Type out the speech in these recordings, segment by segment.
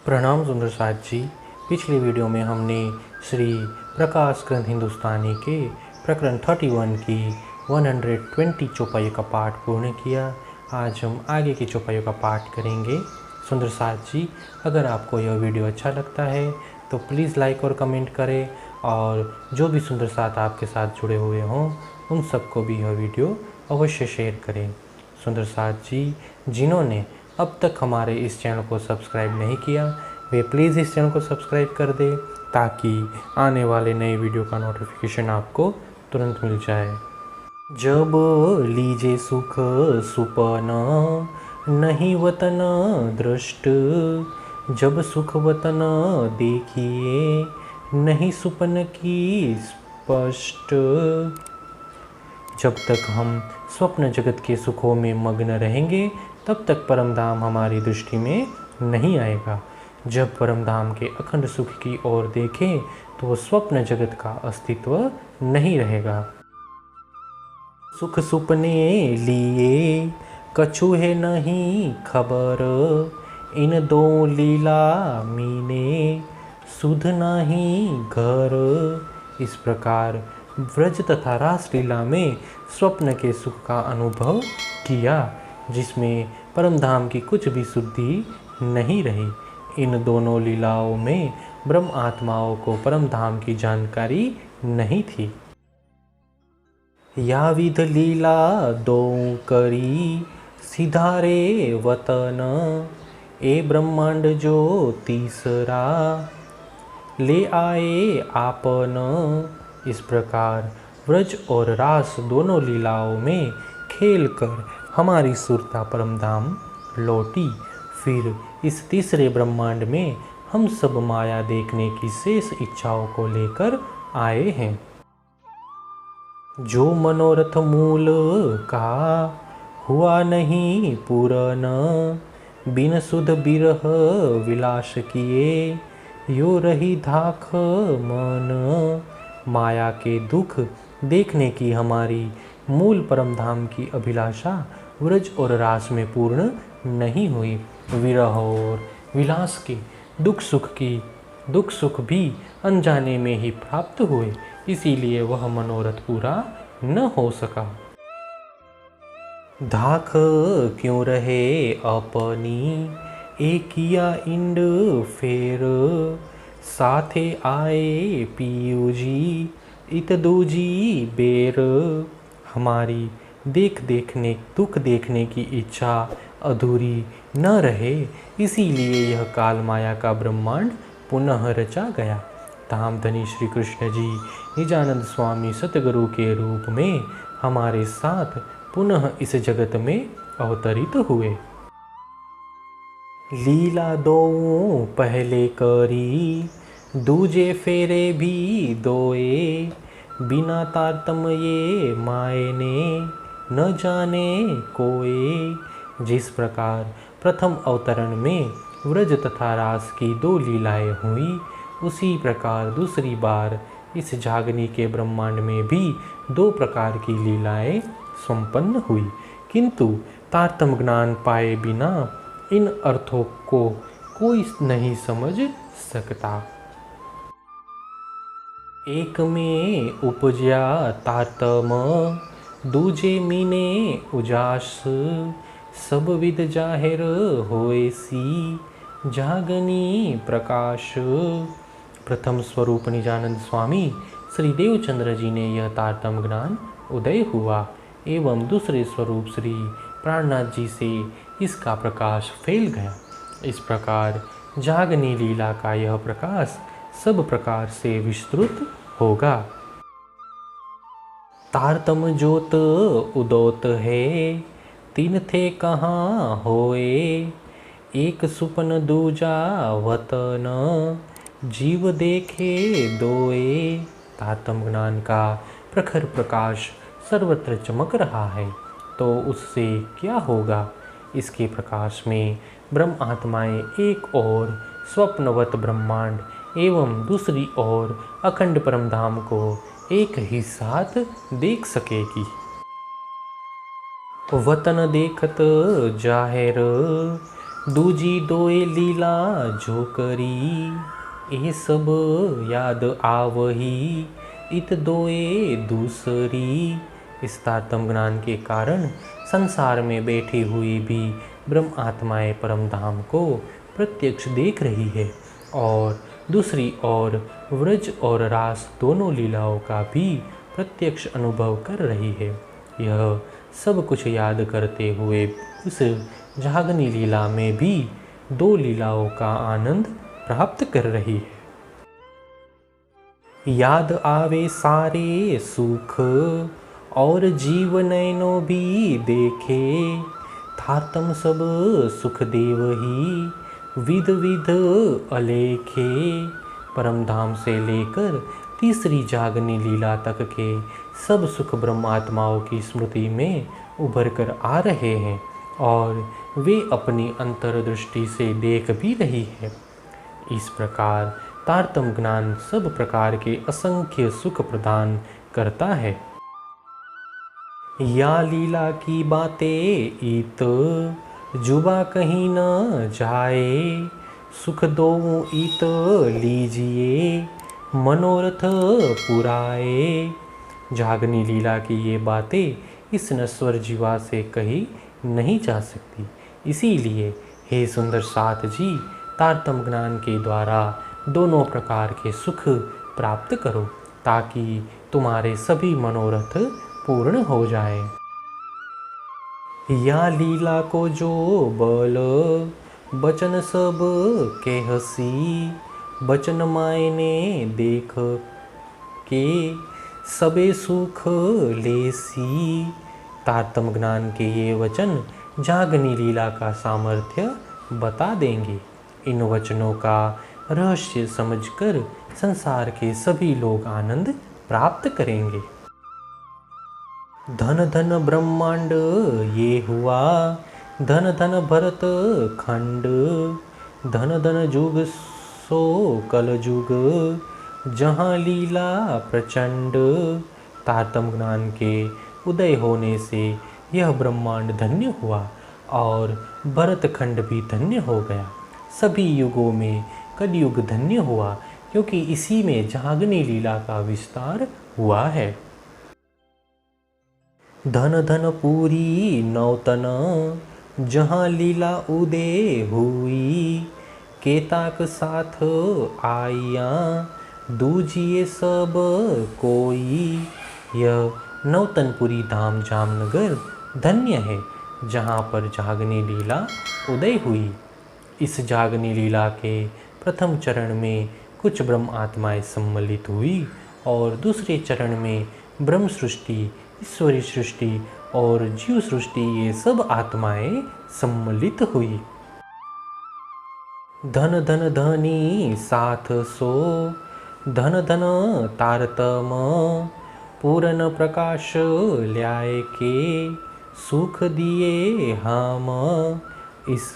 प्रणाम सुंदर साथ जी। पिछली वीडियो में हमने श्री प्रकाश ग्रंथ हिंदुस्तानी के प्रकरण 31 की 120 चौपाइयों का पाठ पूर्ण किया। आज हम आगे की चौपाइयों का पाठ करेंगे। सुंदर साथ जी, अगर आपको यह वीडियो अच्छा लगता है तो प्लीज़ लाइक और कमेंट करें, और जो भी सुंदर साथ आपके साथ जुड़े हुए हों उन सबको भी यह वीडियो अवश्य शेयर करें। सुंदर साथ जी, जिन्होंने अब तक हमारे इस चैनल को सब्सक्राइब नहीं किया वे प्लीज़ इस चैनल को सब्सक्राइब कर दें, ताकि आने वाले नए वीडियो का नोटिफिकेशन आपको तुरंत मिल जाए। जब लीजे सुख सुपन नहीं वतन दृष्ट, जब सुख वतन देखिए नहीं सुपन की स्पष्ट। जब तक हम स्वप्न जगत के सुखों में मग्न रहेंगे तब तक परमधाम हमारी दृष्टि में नहीं आएगा। जब परमधाम के अखंड सुख की ओर देखें तो स्वप्न जगत का अस्तित्व नहीं रहेगा। सुख सुपने लिए कछु है नहीं खबर, इन दो लीला मीने सुध नहीं घर। इस प्रकार व्रज तथा रासलीला में स्वप्न के सुख का अनुभव किया, जिसमें परमधाम की कुछ भी शुद्धि नहीं रही। इन दोनों लीलाओं में ब्रह्म आत्माओं को परमधाम की जानकारी नहीं थी। या विध लीला दो करी सिधारे वतन, ए ब्रह्मांड जो तीसरा ले आए आपन। इस प्रकार व्रज और रास दोनों लीलाओं में खेल कर हमारी सुरता परमधाम लौटी। फिर इस तीसरे ब्रह्मांड में हम सब माया देखने की शेष इच्छाओं को लेकर आए हैं। जो मनोरथ मूल का हुआ नहीं पूरन, बिन सुध बिरह विलास किए यो रही धाख मन। माया के दुख देखने की हमारी मूल परमधाम की अभिलाषा व्रज और रास में पूर्ण नहीं हुई। विरह और विलास के दुख सुख भी अनजाने में ही प्राप्त हुए, इसीलिए वह मनोरथ पूरा न हो सका। धाख क्यों रहे अपनी एकिया इंड फेर, साथे आए पियू जी इत दूजी बेर। हमारी दुख देखने की इच्छा अधूरी न रहे, इसीलिए यह काल माया का ब्रह्मांड पुनः रचा गया। धामधनी श्री कृष्ण जी निजानंद स्वामी सतगुरु के रूप में हमारे साथ पुनः इस जगत में अवतरित हुए। लीला दो पहले करी दूजे फेरे भी दोए, बिना तारतम्ये माए ने न जाने कोए। जिस प्रकार प्रथम अवतरण में व्रज तथा रास की दो लीलाएं हुई, उसी प्रकार दूसरी बार इस जागनी के ब्रह्मांड में भी दो प्रकार की लीलाएं संपन्न हुई, किंतु तारतम्य ज्ञान पाए बिना इन अर्थों को कोई नहीं समझ सकता। एक में उपजा तारतम्य दूजे मीने उजास, सब विद जाहिर होए सी जागनी प्रकाश। प्रथम स्वरूप निजानंद स्वामी श्री देवचंद्र जी ने यह तारतम्य ज्ञान उदय हुआ, एवं दूसरे स्वरूप श्री प्राणनाथ जी से इसका प्रकाश फैल गया। इस प्रकार जागनी लीला का यह प्रकाश सब प्रकार से विस्तृत होगा। तारतम ज्योत उदोत है, तीन थे कहाँ होए, एक सुपन दूजा वतन, जीव देखे दोए। तारतम ज्ञान का प्रखर प्रकाश सर्वत्र चमक रहा है, तो उससे क्या होगा। इसके प्रकाश में ब्रह्म आत्माएं एक और स्वप्नवत ब्रह्मांड एवं दूसरी ओर अखंड परमधाम को एक ही साथ देख सकेगी। वतन देखत जाहिर दूजी दोए लीला जो करी, ये सब याद आवही, इत दोए दूसरी। इस तारतम्य ज्ञान के कारण संसार में बैठी हुई भी ब्रह्म आत्माएं परम धाम को प्रत्यक्ष देख रही है और दूसरी ओर व्रज और रास दोनों लीलाओं का भी प्रत्यक्ष अनुभव कर रही है। यह सब कुछ याद करते हुए उस जागनी लीला में भी दो लीलाओं का आनंद प्राप्त कर रही है। याद आवे सारे सुख और जीव नैनो भी देखे, थातम सब सुख देव ही विध विध अलेखे। परम धाम से लेकर तीसरी जागनी लीला तक के सब सुख ब्रह्मात्माओं की स्मृति में उभर कर आ रहे हैं और वे अपनी अंतर्दृष्टि से देख भी रही है। इस प्रकार तारतम्य ज्ञान सब प्रकार के असंख्य सुख प्रदान करता है। या लीला की बातें इत जुबा कहीं न जाए, सुख दो इत लीजिए मनोरथ पुराए। जागनी लीला की ये बातें इस नश्वर जीवा से कही नहीं जा सकती, इसीलिए हे सुंदर साथ जी, तारतम्य ज्ञान के द्वारा दोनों प्रकार के सुख प्राप्त करो ताकि तुम्हारे सभी मनोरथ पूर्ण हो जाए। या लीला को जो बल बचन सब के हसी, बचन मायने देख के सबे सुख लेसी। तारतम्य ज्ञान के ये वचन जागनी लीला का सामर्थ्य बता देंगे। इन वचनों का रहस्य समझकर संसार के सभी लोग आनंद प्राप्त करेंगे। धन धन ब्रह्मांड ये हुआ, धन धन भरत खंड, धन धन जुग सो कल जुग, जहाँ लीला प्रचंड। तारतम्य ज्ञान के उदय होने से यह ब्रह्मांड धन्य हुआ और भरत खंड भी धन्य हो गया। सभी युगों में कलयुग धन्य हुआ क्योंकि इसी में जागनी लीला का विस्तार हुआ है। धन धन पूरी नौतन, जहाँ लीला उदय हुई, केताक साथ आइया दूजिए सब कोई। यह नौतनपुरी धाम जामनगर धन्य है जहाँ पर जागनी लीला उदय हुई। इस जागनी लीला के प्रथम चरण में कुछ ब्रह्म आत्माएं सम्मिलित हुई और दूसरे चरण में ब्रह्म सृष्टि, ईश्वरी सृष्टि और जीव सृष्टि ये सब आत्माएं सम्मिलित हुई। धन धन धनी साथ सो, धन धन तारतम, पूर्ण प्रकाश ल्याय के सुख दिए हम। इस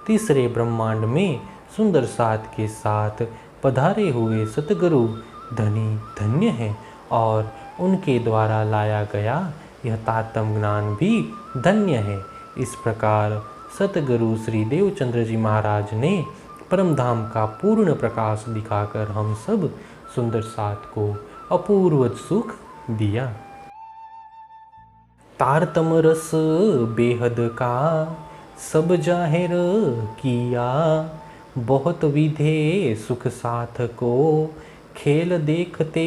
तीसरे ब्रह्मांड में सुंदर साथ के साथ पधारे हुए सतगुरु धनी धन्य हैं और उनके द्वारा लाया गया यह तारतम्य ज्ञान भी धन्य है। इस प्रकार सतगुरु श्री देवचंद्र जी महाराज ने परम धाम का पूर्ण प्रकाश दिखाकर हम सब सुंदर साथ को अपूर्व सुख दिया। तारतम्य रस बेहद का सब जाहिर किया, बहुत विधे सुख साथ को खेल देखते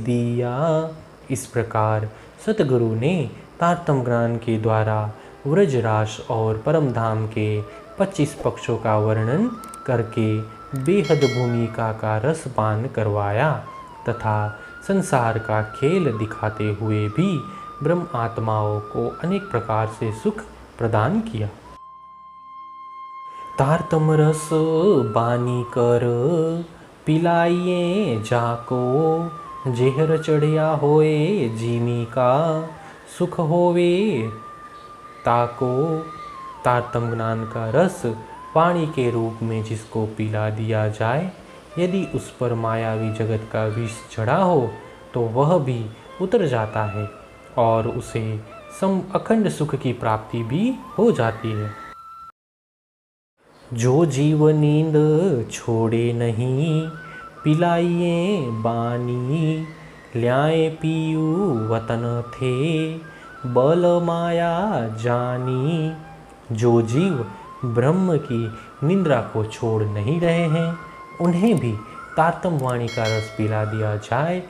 दिया। इस प्रकार सतगुरु ने तारतम्य ज्ञान के द्वारा व्रजरास और परम धाम के 25 पक्षों का वर्णन करके बेहद भूमिका का रस पान करवाया तथा संसार का खेल दिखाते हुए भी ब्रह्म आत्माओं को अनेक प्रकार से सुख प्रदान किया। तारतम्य रस बानी कर पिलाइए जाको, जेहर चढ़िया होए जीनी का सुख होवे ताको। तारतम्य ज्ञान का रस पानी के रूप में जिसको पिला दिया जाए, यदि उस पर मायावी जगत का विष चढ़ा हो तो वह भी उतर जाता है और उसे अखंड सुख की प्राप्ति भी हो जाती है। जो जीव नींद छोड़े नहीं, पिलाइए बानी, ल्याए पीयू वतन थे, बल माया जानी। जो जीव ब्रह्म की निंद्रा को छोड़ नहीं रहे हैं, उन्हें भी तारतम वाणी का रस पिला दिया जाए,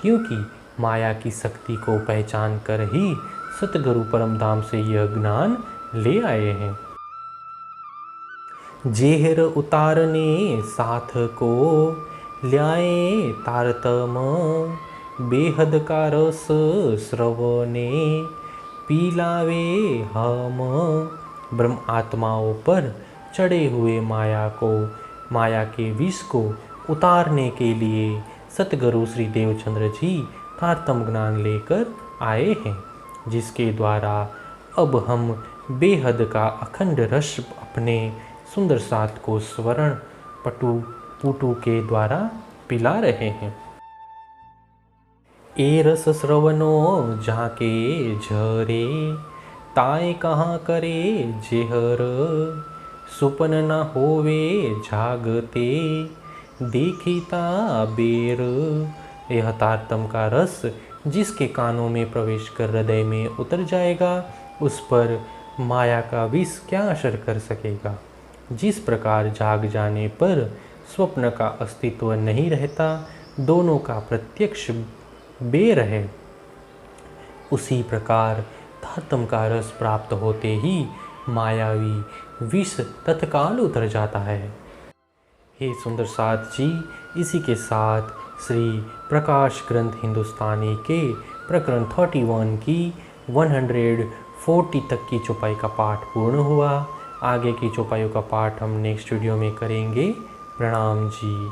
क्योंकि माया की शक्ति को पहचान कर ही सतगुरु परमधाम से यह ज्ञान ले आए हैं। जेहर उतारने साथ को, ल्याए तारतम, बेहद का रस श्रवणे, पिलावे हम। ब्रह्म आत्माओं पर चढ़े हुए माया के विष को उतारने के लिए सतगुरु श्री देवचंद्र जी तारतम ज्ञान लेकर आए हैं, जिसके द्वारा अब हम बेहद का अखंड रस अपने सुंदर साथ को स्वर्ण पुटु के द्वारा पिला रहे हैं। ए रस श्रवणो जाके झरे, ताए कहाँ करे जेहर, सुपन न होवे जागते, देखिता बेर। यह तारतम का रस जिसके कानों में प्रवेश कर हृदय में उतर जाएगा, उस पर माया का विष क्या असर कर सकेगा। जिस प्रकार जाग जाने पर स्वप्न का अस्तित्व नहीं रहता, दोनों का प्रत्यक्ष बेर है, उसी प्रकार तारतम का रस प्राप्त होते ही मायावी विष तत्काल उतर जाता है। हे सुंदर साथ जी, इसी के साथ श्री प्रकाश ग्रंथ हिंदुस्तानी के प्रकरण 31 की 140 तक की चौपाई का पाठ पूर्ण हुआ। आगे की चौपाइयों का पाठ हम नेक्स्ट वीडियो में करेंगे। प्रणाम जी।